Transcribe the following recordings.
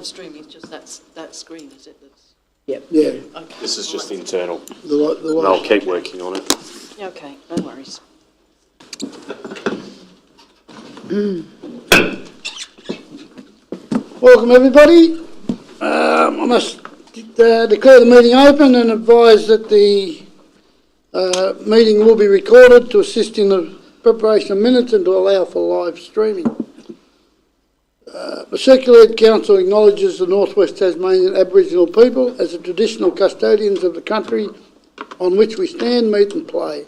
live streaming is just that screen, is it? Yep. Yeah, Okay. This is just internal. the And I'll keep working on it. Okay, no worries. Welcome everybody. I must declare the meeting open and advise that the meeting will be recorded to assist in the preparation of minutes and to allow for live streaming. The Circular Council acknowledges the North West Tasmanian Aboriginal people as the traditional custodians of the country on which we stand, meet and play.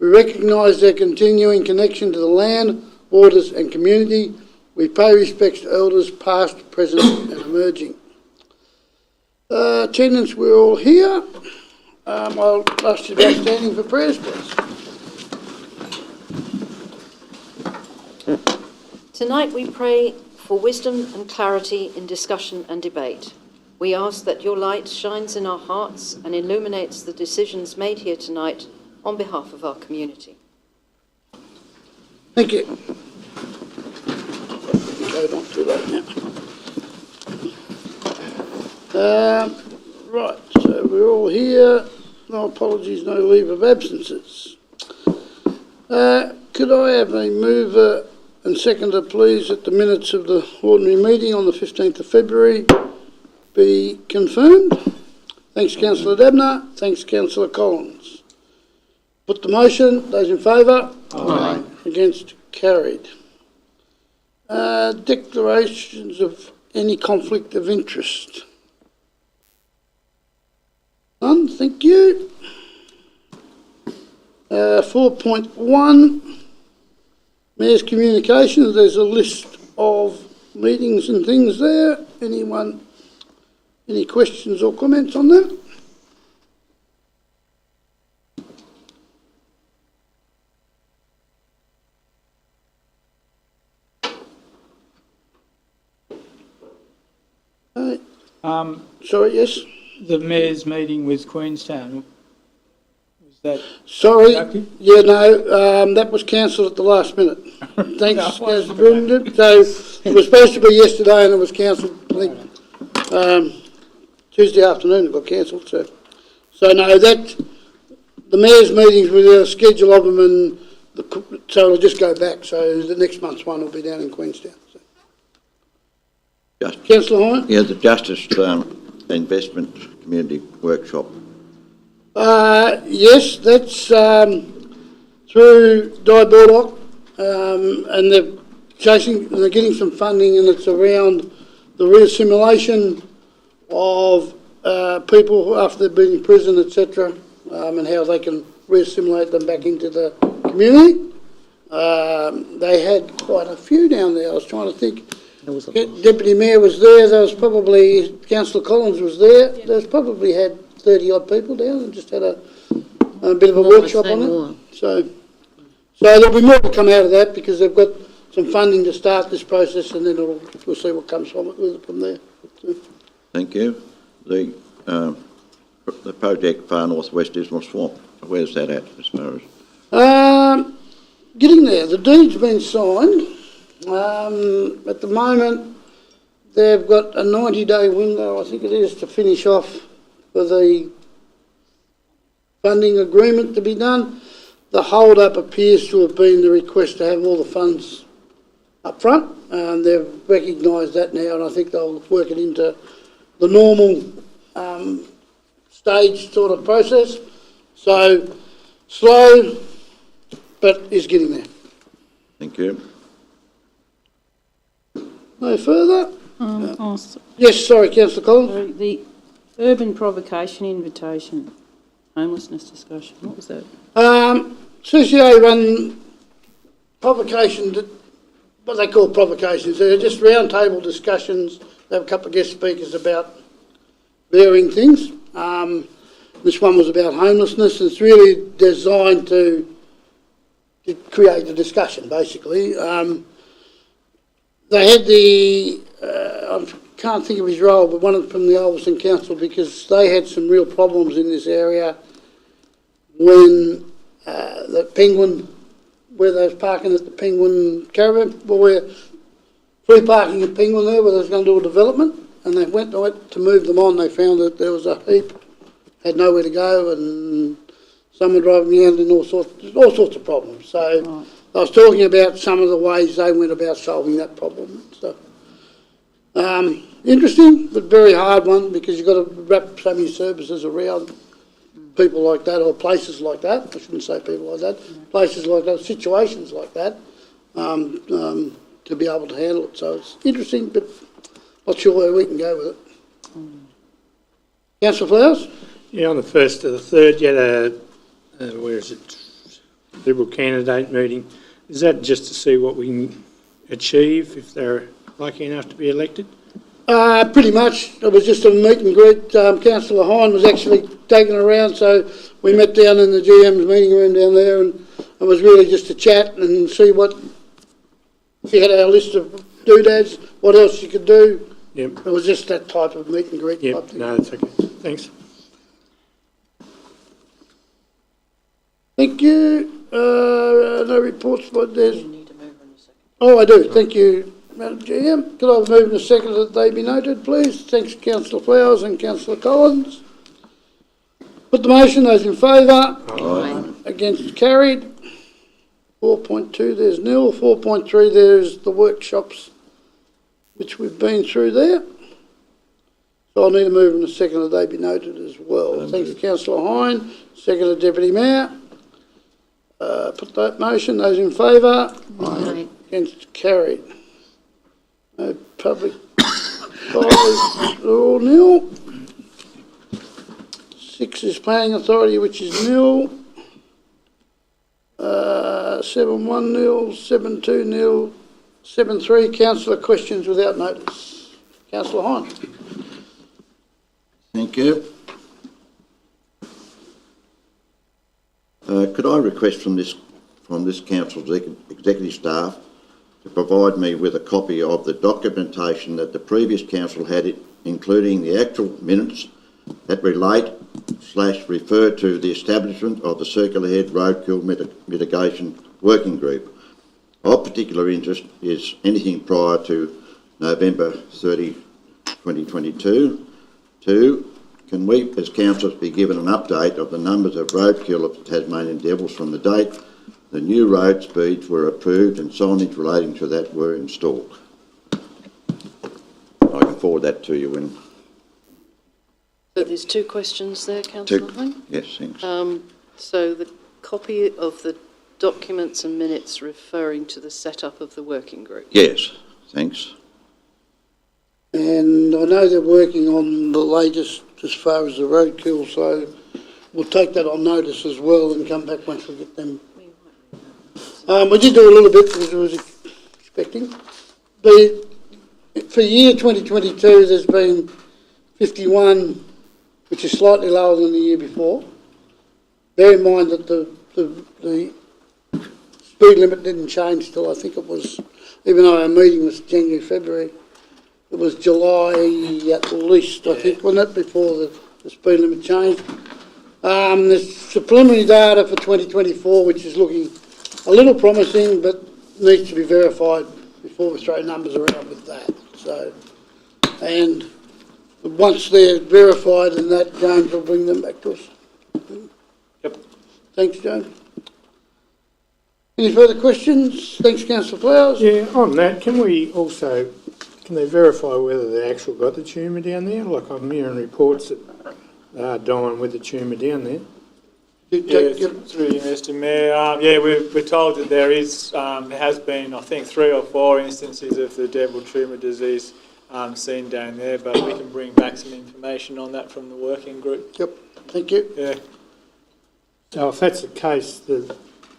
We recognise their continuing connection to the land, waters and community. We pay respects to elders past, present and emerging. Attendance, we're all here. I'll ask you to be standing for prayers, please. Tonight we pray for wisdom and clarity in discussion and debate. We ask that your light shines in our hearts and illuminates the decisions made here tonight on behalf of our community. Thank you. Go not too late now. Right, so we're all here. No apologies, no leave of absences. Could I have a mover and seconder, please, that the minutes of the ordinary meeting on the 15th of February be confirmed? Thanks, Councillor Debner. Thanks, Councillor Collins. Put the motion. Those in favour? Aye. Against? Carried. Declarations of any conflict of interest? None, thank you. 4.1, Mayor's Communications. There's a list of meetings and things there. Anyone, any questions or comments on that? Sorry, yes? The Mayor's meeting with Queenstown, was that Sorry, productive? yeah, no, that was cancelled at the last minute. Thanks, Councillor Brindle. So it was supposed to be yesterday and it was cancelled, I think, Tuesday afternoon it got cancelled. So no, that, the Mayor's meetings with a schedule of them and so it'll just go back. So the next month's one will be down in Queenstown. So. Councillor Hine? Yeah, the Justice Investment Community Workshop. Yes, that's through Di Bordock, and they're getting some funding, and it's around the reassimilation of people after they've been in prison, etc., and how they can reassimilate them back into the community. They had quite a few down there. I was trying to think. Deputy Mayor was there. There was probably Councillor Collins was there. Yeah. There's probably had 30 odd people down and just had a bit of a workshop on it. So there'll be more to come out of that because they've got some funding to start this process, and then we'll see what comes from it from there. Thank you. The project Far North West Dismal Swamp. Where's that at as far as? Getting there. The deed's been signed. At the moment, they've got a 90-day window, I think it is, to finish off for the funding agreement to be done. The hold-up appears to have been the request to have all the funds up front, and they've recognised that now, and I think they'll work it into the normal stage sort of process. So, slow, but is getting there. Thank you. No further? Oh, Yes, sorry, Councillor Collins. sorry, the urban provocation invitation, homelessness discussion, what was that? CCA run provocations, what they call provocations. They're just round table discussions. They have a couple of guest speakers about varying things. This one was about homelessness. It's really designed to create a discussion, basically. They had I can't think of his role, but one from the Ulverstone Council, because they had some real problems in this area when the Penguin, where they was parking at the Penguin Caravan, well, we're free parking at Penguin there, where they was going to do a development. and they went to move them on, they found that there was a heap, had nowhere to go, and someone driving around in all sorts of problems. So I was talking about some of the ways they went about solving that problem and stuff. Interesting, but very hard one, because you've got to wrap so many services around people like that, or places like that. I shouldn't say people like that. Places like that, situations like that, to be able to handle it. So it's interesting, but not sure where we can go with it. Councillor Flowers? Yeah, on the 1st to the 3rd, you had where is it, Liberal candidate meeting. Is that just to see what we can achieve if they're lucky enough to be elected? Pretty much. It was just a meet and greet. Councillor Hine was actually taken around, so we met down in the GM's meeting room down there, and it was really just to chat and see what, she had our list of doodads, what else you could do. Yep. It was just that type of meet and greet. Yep, no, that's okay. Thanks. Thank you. No reports, but there's... Oh, I do. Thank you, Madam GM. Could I have a move in a second that they be noted, please? Thanks, Councillor Flowers and Councillor Collins. Put the motion. Those in favour? Aye. Against, carried. 4.2, there's nil. 4.3, there's the workshops, which we've been through there. So I'll need a move in a second that they be noted as well. Thanks, Councillor Hine. Second, Deputy Mayor. Put that motion. Those in favour? Aye. Against, carried. No public five, they're all nil. 6 is planning authority, which is nil. 7-1 nil, 7-2 nil, 7-3. Councillor questions without notice. Councillor Hine. Thank you. Could I request from this council's executive staff to provide me with a copy of the documentation that the previous council had, including the actual minutes that relate/refer to the establishment of the Circular Head Roadkill Mitigation Working Group. Of particular interest is anything prior to November 30, 2022. 2. Can we, as councillors, be given an update of the numbers of roadkill of Tasmanian devils from the date the new road speeds were approved and signage relating to that were installed? I can forward that to you when... So there's 2 questions there, Councillor Hine. Yes, thanks. So the copy of the documents and minutes referring to the setup of the working group. Yes, thanks. And I know they're working on the latest as far as the roadkill, so we'll take that on notice as well and come back once we get them. We did do a little bit because I was expecting. For year 2022, there's been 51, which is slightly lower than the year before. Bear in mind that the speed limit didn't change till I think it was, even though our meeting was January, February, it was July at least, I think, wasn't it, before the speed limit changed. There's the preliminary data for 2024, which is looking a little promising, but needs to be verified before we throw numbers around with that. So, and once they're verified and that, James will bring them back to us. Yep. Thanks, James. Any further questions? Thanks, Councillor Flowers. Yeah, on that, can they verify whether they actually got the tumour down there? Like, I'm hearing reports that they are dying with the tumour down there. Yeah, through you, Mr. Mayor. Yeah, we're told that there has been, I think, 3 or 4 instances of the devil tumour disease seen down there, but we can bring back some information on that from the working group. Yep, thank you. Yeah. So if that's the case, the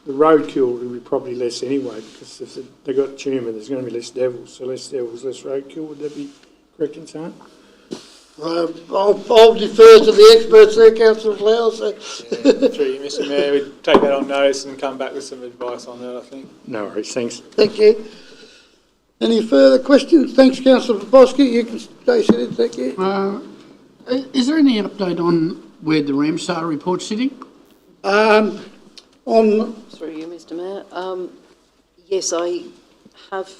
roadkill will be probably less anyway, because if they've got tumour, there's going to be less devils. So less devils, less roadkill. Would that be correct in saying? I'll defer to the experts there, Councillor Flowers. Yeah, through you, Mr. Mayor. We take that on notice and come back with some advice on that, I think. No worries, thanks. Thank you. Any further questions? Thanks, Councillor Bosky. You can stay seated, thank you. Is there any update on where the Ramsar report's sitting? On Through you, Mr. Mayor. Yes, I have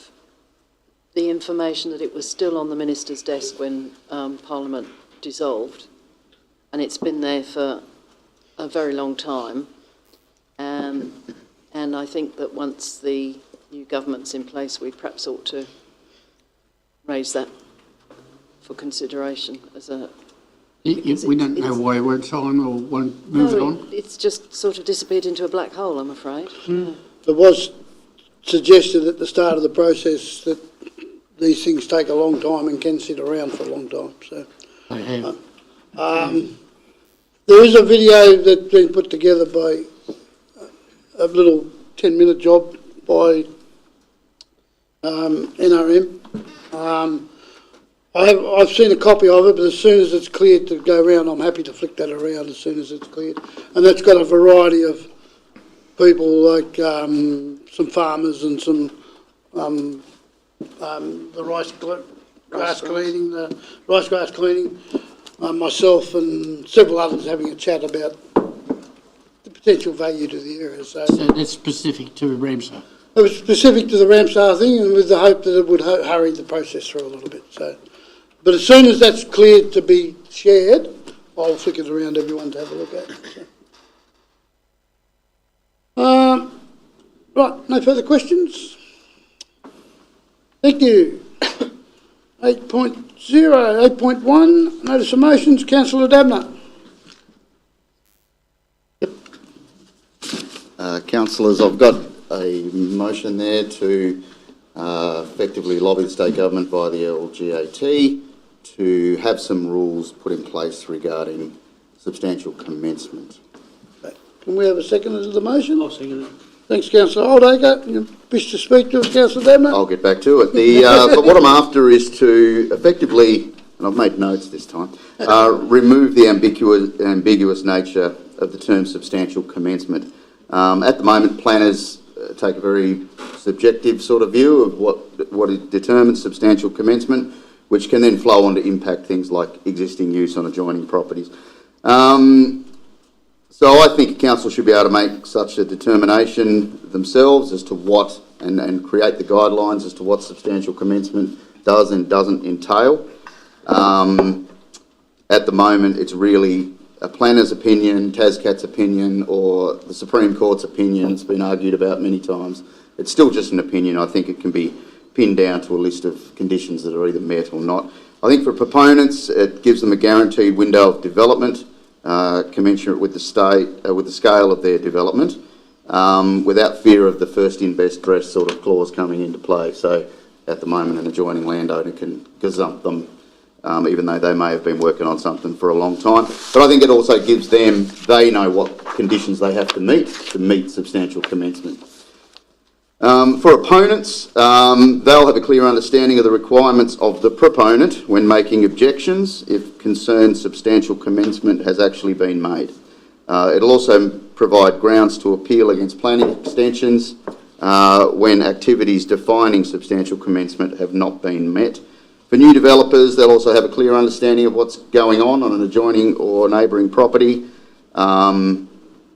the information that it was still on the minister's desk when Parliament dissolved, and it's been there for a very long time. And I think that once the new government's in place, we perhaps ought to raise that for consideration as a... We don't know why it's on or won't move it on? It's just sort of disappeared into a black hole, I'm afraid. It was suggested at the start of the process that these things take a long time and can sit around for a long time, so. They have. There is a video that's been put together by a little 10-minute job by NRM. I've seen a copy of it, but as soon as it's cleared to go around, I'm happy to flick that around as soon as it's cleared. And that's got a variety of people, like some farmers and some the rice grass cleaning, myself and several others having a chat about the potential value to the area. So that's specific to Ramsar? It was specific to the Ramsar thing, and with the hope that it would hurry the process through a little bit. So, but as soon as that's cleared to be shared, I'll flick it around everyone to have a look at. So. Right, no further questions? Thank you. 8.0, 8.1, notice of motions, Councillor Dabner. Councillors, I've got a motion there to effectively lobby the state government via the LGAT to have some rules put in place regarding substantial commencement. Can we have a second to the motion? I'll second it. Thanks, Councillor Oldacre. You wish to speak to us, Councillor Dabner? I'll get back to it. But what I'm after is to effectively, and I've made notes this time, remove the ambiguous nature of the term substantial commencement. At the moment, planners take a very subjective sort of view of what determines substantial commencement, which can then flow on to impact things like existing use on adjoining properties. So I think council should be able to make such a determination themselves as to what, and create the guidelines as to what substantial commencement does and doesn't entail. At the moment, it's really a planner's opinion, TASCAT's opinion, or the Supreme Court's opinion. It's been argued about many times. It's still just an opinion. I think it can be pinned down to a list of conditions that are either met or not. I think for proponents, it gives them a guaranteed window of development, commensurate with the scale of their development, without fear of the first in best dressed sort of clause coming into play. So at the moment, an adjoining landowner can gazump them, even though they may have been working on something for a long time. But I think it also gives them, they know what conditions they have to meet substantial commencement. For opponents, they'll have a clear understanding of the requirements of the proponent when making objections if concerned substantial commencement has actually been made. It'll also provide grounds to appeal against planning extensions when activities defining substantial commencement have not been met. For new developers, they'll also have a clear understanding of what's going on an adjoining or neighbouring property,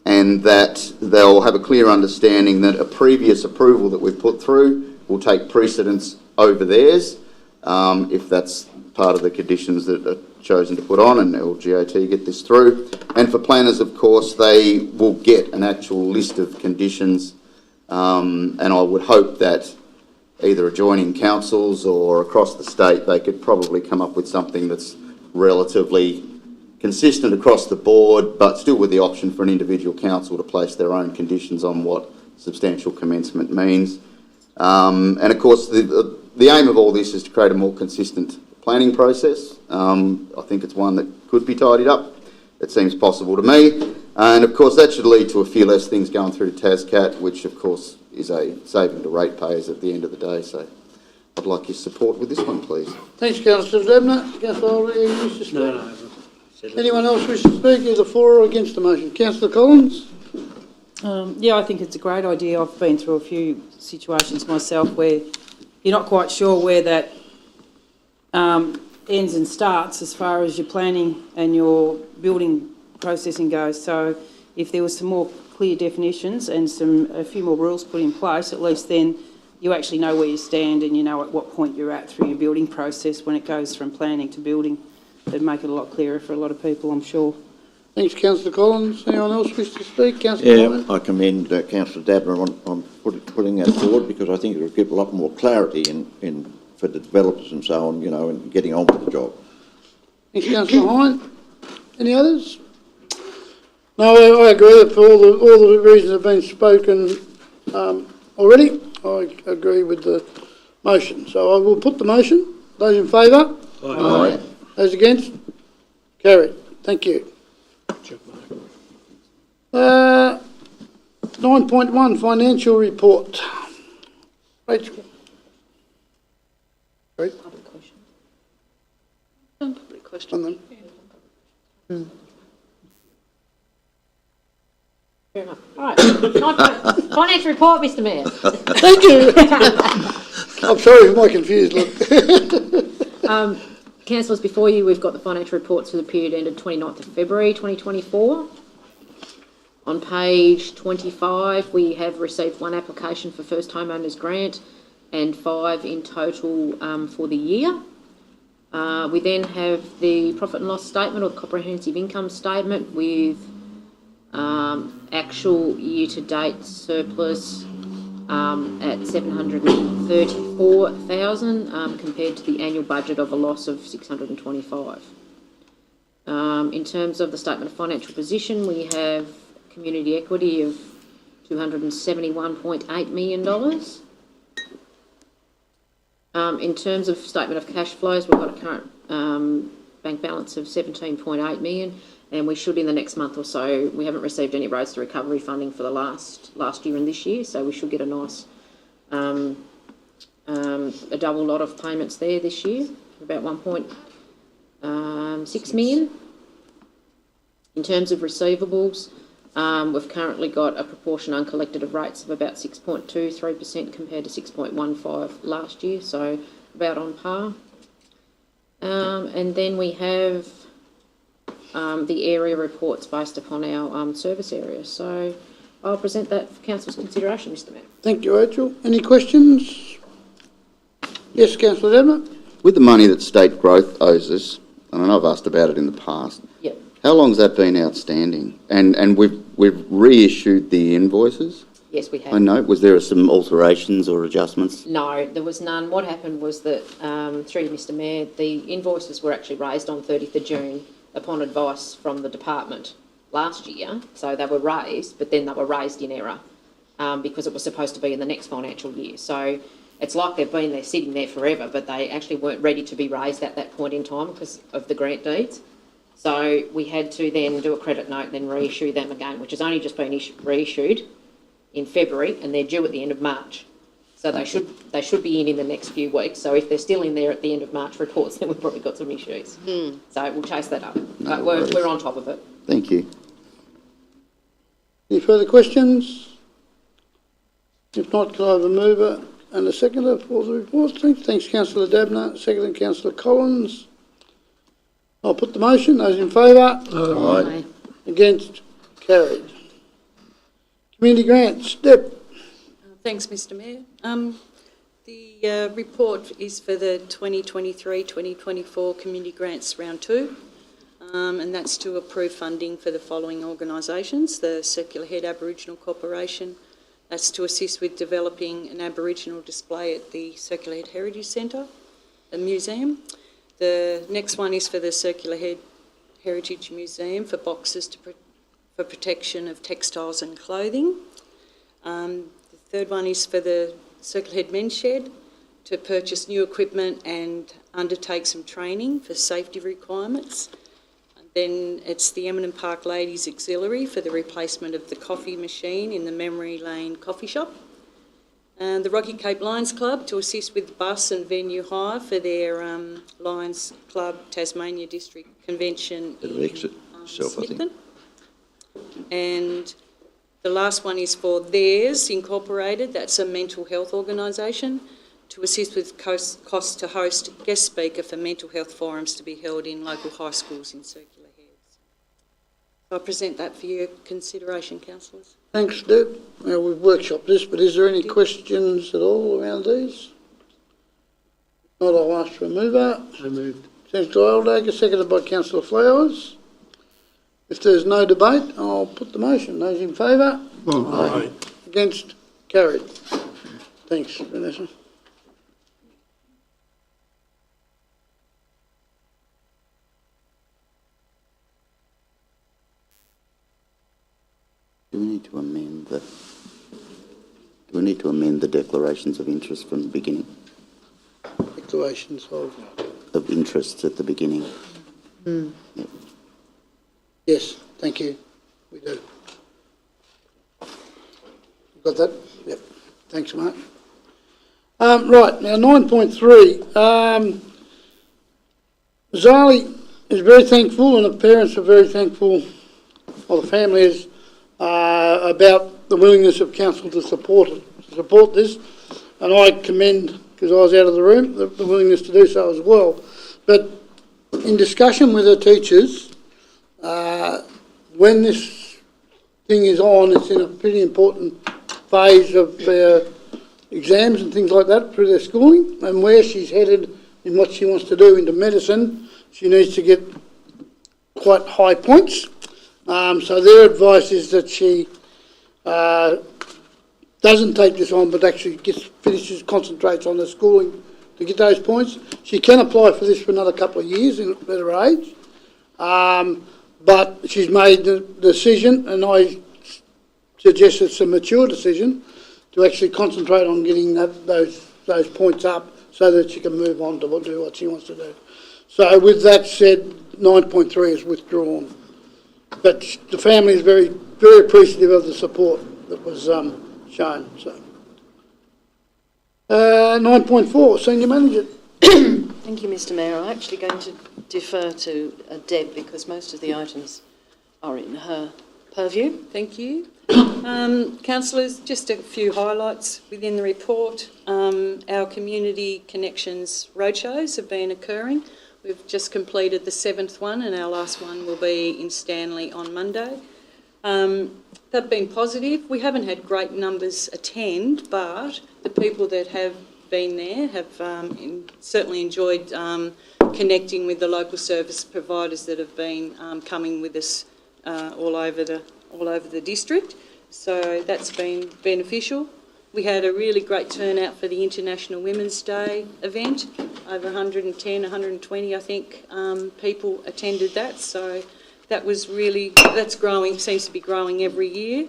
and that they'll have a clear understanding that a previous approval that we've put through will take precedence over theirs, if that's part of the conditions that are chosen to put on, and LGAT get this through. And for planners, of course, they will get an actual list of conditions, and I would hope that either adjoining councils or across the state, they could probably come up with something that's relatively consistent across the board, but still with the option for an individual council to place their own conditions on what substantial commencement means. And of course, the aim of all this is to create a more consistent planning process. I think it's one that could be tidied up. It seems possible to me. And of course, that should lead to a few less things going through to TASCAT, which of course is a saving to ratepayers at the end of the day. So I'd like your support with this one, please. Thanks, Councillor Dabner. Councillor Oldacre, you wish to speak? No. Anyone else wish to speak either for or against the motion? Councillor Collins? Yeah, I think it's a great idea. I've been through a few situations myself where you're not quite sure where that ends and starts as far as your planning and your building processing goes. So if there was some more clear definitions and a few more rules put in place, at least then you actually know where you stand and you know at what point you're at through your building process when it goes from planning to building. It'd make it a lot clearer for a lot of people, I'm sure. Thanks, councillor Collins. Anyone else wish to speak? Councillor Yeah, Ryan? I commend Councillor Dabner on putting that forward, because I think it will give a lot more clarity for the developers and so on, and getting on with the job. Thanks, councillor Hine. Any others? No, I agree that for all the reasons have been spoken already. I agree with the motion. So I will put the motion. Those in favour? Aye. Those against? Carried. Thank you. 9.1 financial report. Rachel. Sorry. Public question. On them. Fair enough. All right. Financial report, Mr Mayor. Thank you. I'm sorry for my confused look. Councillors, before you, we've got the financial reports for the period ended 29th of February 2024. On page 25, we have received one application for first homeowners grant and 5 in total for the year. We then have the profit and loss statement or the comprehensive income statement with actual year-to-date surplus at 734,000 compared to the annual budget of a loss of 625. In terms of the statement of financial position, we have community equity of $271.8 million. In terms of statement of cash flows, we've got a current bank balance of 17.8 million, and we should in the next month or so. We haven't received any roads to recovery funding for the last year and this year, so we should get a nice a double lot of payments there this year, about 1.6 million. In terms of receivables, we've currently got a proportion uncollected of rates of about 6.23% compared to 6.15% last year, so about on par. And then we have the area reports based upon our service area. So I'll present that for Council's consideration, Mr Mayor. Thank you, Rachel. Any questions? Yes, Councillor Dabner. With the money that state growth owes us, and I know I've asked about it in the past, Yep. how long has that been outstanding? And we've reissued the invoices? Yes, we have. I know. Was there some alterations or adjustments? No, there was none. What happened was that, through you, Mr Mayor, the invoices were actually raised on 30th of June upon advice from the department last year. So they were raised, but then they were raised in error because it was supposed to be in the next financial year. So it's like they've been there sitting there forever, but they actually weren't ready to be raised at that point in time because of the grant deeds. So we had to then do a credit note and then reissue them again, which has only just been reissued in February, and they're due at the end of March. So they should be in the next few weeks. So if they're still in there at the end of March reports, then we've probably got some issues. So we'll chase that up. But we're on top of it. Thank you. Any further questions? If not, can I have a mover and a seconder for the report? Thanks, Councillor Dabner. Second, Councillor Collins. I'll put the motion. Those in favour? Aye. Against? Carried. Community grants. Deb. Thanks, Mr Mayor. The report is for the 2023-2024 Community Grants Round 2, and that's to approve funding for the following organisations: the Circular Head Aboriginal Corporation, that's to assist with developing an Aboriginal display at the Circular Head Heritage Centre, the museum. The next one is for the Circular Head Heritage Museum for boxes for protection of textiles and clothing. The third one is for the Circular Head Men's Shed to purchase new equipment and undertake some training for safety requirements. And then it's the Eminent Park Ladies Auxiliary for the replacement of the coffee machine in the Memory Lane coffee shop. And the Rocky Cape Lions Club to assist with bus and venue hire for their Lions Club Tasmania District Convention Bit of in exit itself, I think. Smithton. And the last one is for Theirs Incorporated, that's a mental health organisation, to assist with costs to host guest speaker for mental health forums to be held in local high schools in Circular Heads. So I present that for your consideration, councillors. Thanks, Deb. Now, we've workshopped this, but is there any questions at all around these? Not, I'll ask for a mover. So moved. Councillor Aldaker, seconded by Councillor Flowers. If there's no debate, I'll put the motion. Those in favour? Aye. Against? Carried. Thanks, Vanessa. Do we need to amend the declarations of interest from the beginning? Declarations Of interests at the beginning? Yep. Yes, thank you. We do. Got that? Yep. Thanks, Mark. Right, now 9.3. Zali is very thankful, and the parents are very thankful, or the family is, about the willingness of council to support this. And I commend, because I was out of the room, the willingness to do so as well. But in discussion with her teachers, when this thing is on, it's in a pretty important phase of their exams and things like that through their schooling, and where she's headed in what she wants to do into medicine, she needs to get quite high points. So their advice is that she doesn't take this on, but actually concentrates on the schooling to get those points. She can apply for this for another couple of years in at her age, but she's made the decision, and I suggest it's a mature decision, to actually concentrate on getting those points up so that she can move on to do what she wants to do. So with that said, 9.3 is withdrawn. But the family is very, very appreciative of the support that was shown. So, 9.4, Senior Manager. Thank you, Mr Mayor. I'm actually going to defer to Deb because most of the items are in her purview. Thank you. Councillors, just a few highlights within the report. Our Community Connections roadshows have been occurring. We've just completed the 7th one, and our last one will be in Stanley on Monday. They've been positive. We haven't had great numbers attend, but the people that have been there have certainly enjoyed connecting with the local service providers that have been coming with us all over the district. So that's been beneficial. We had a really great turnout for the International Women's Day event. Over 110, 120, I think, people attended that. So that's growing, seems to be growing every year.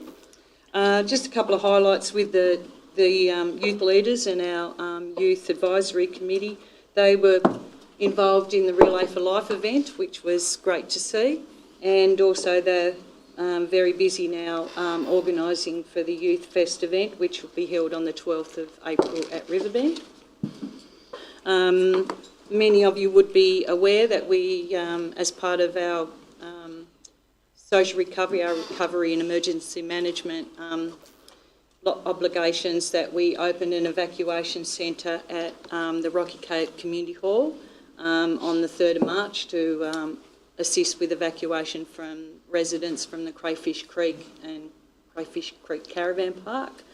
Just a couple of highlights with the youth leaders and our youth advisory committee. They were involved in the Relay for Life event, which was great to see. And also they're very busy now organising for the Youth Fest event, which will be held on the 12th of April at Riverbend. Many of you would be aware that we, as part of our social recovery, our recovery and emergency management obligations, that we opened an evacuation centre at the Rocky Cape Community Hall on the 3rd of March to assist with evacuation from residents from the Crayfish Creek and Crayfish Creek Caravan Park.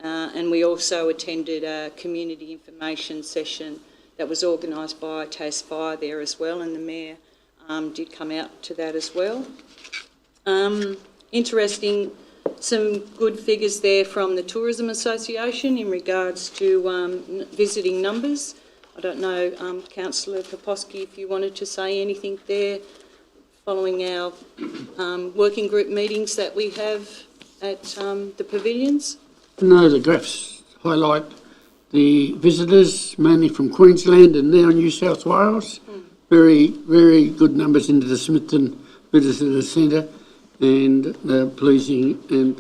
And we also attended a community information session that was organised by Tas Fire there as well, and the Mayor did come out to that as well. Interesting, some good figures there from the Tourism Association in regards to visiting numbers. I don't know, Councillor Poposky, if you wanted to say anything there, following our working group meetings that we have at the pavilions. No, the graphs highlight the visitors, mainly from Queensland and now New South Wales. Very, very good numbers into the Smithton Visitor Centre, and they're pleasing. And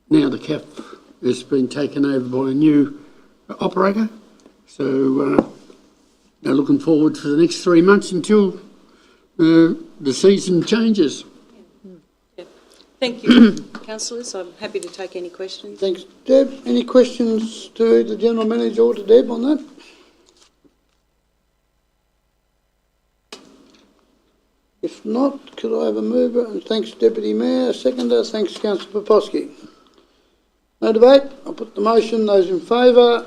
now the CAF has been taken over by a new operator. So they're looking forward for the next 3 months until the season changes. Yeah. Thank you, councillors. I'm happy to take any questions. Thanks, Deb. Any questions to the General Manager or to Deb on that? If not, could I have a mover? And thanks Deputy Mayor, seconder, thanks Councillor Popovski. No debate, I'll put the motion, those in favour,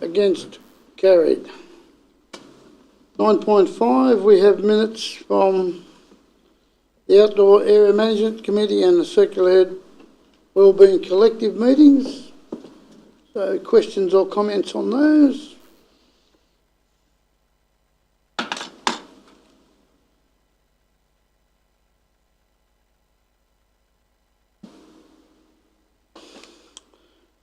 against, carried. 9.5, we have minutes from the Outdoor Area Management Committee and the Circular Head Wellbeing Collective meetings. So questions or comments on those?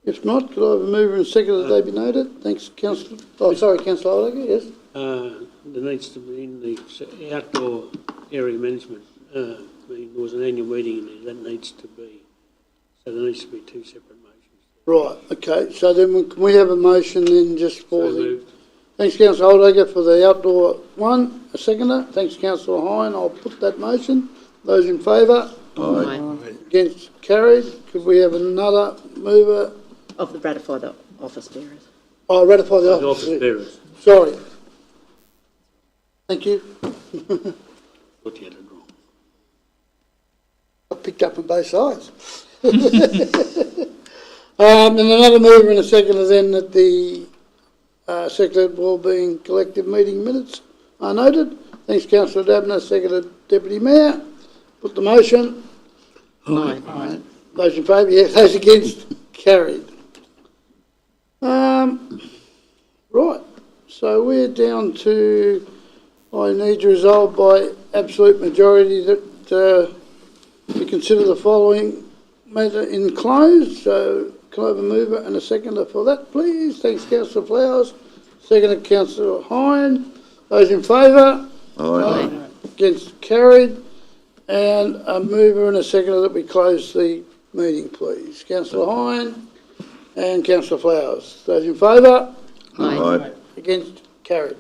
If not, could I have a mover and seconder that they be noted? Thanks, Councillor. Oh, sorry, Councillor Oldacre, yes. There needs to be in the outdoor area management, there was an annual meeting in there, that needs to be, so there needs to be two separate motions. Right, okay, so then can we have a motion then just for So the... moved. Thanks, Councillor Oldacre for the outdoor one, a seconder. Thanks, Councillor Hine, I'll put that motion. Those in favour? Aye. Against, carried. Could we have another mover? Of the ratify the office bearers. Oh, ratify the The office. office bearers, Sorry. Thank you. thought you had it wrong. I picked up on both sides. And another mover and a seconder then that the Circular Wellbeing Collective meeting minutes are noted. Thanks, Councillor Dabner, seconded Deputy Mayor. Put the motion. Aye. Those in favour, yes. Those against, carried. Right, so we're down to, I need to resolve by absolute majority that we consider the following matter enclosed. So can I have a mover and a seconder for that, please? Thanks, Councillor Flowers. Seconded, Councillor Hine. Those in favour? Aye. Against, carried. And a mover and a seconder that we close the meeting, please. Councillor Hine and Councillor Flowers. Those in favour? Aye. Against, carried.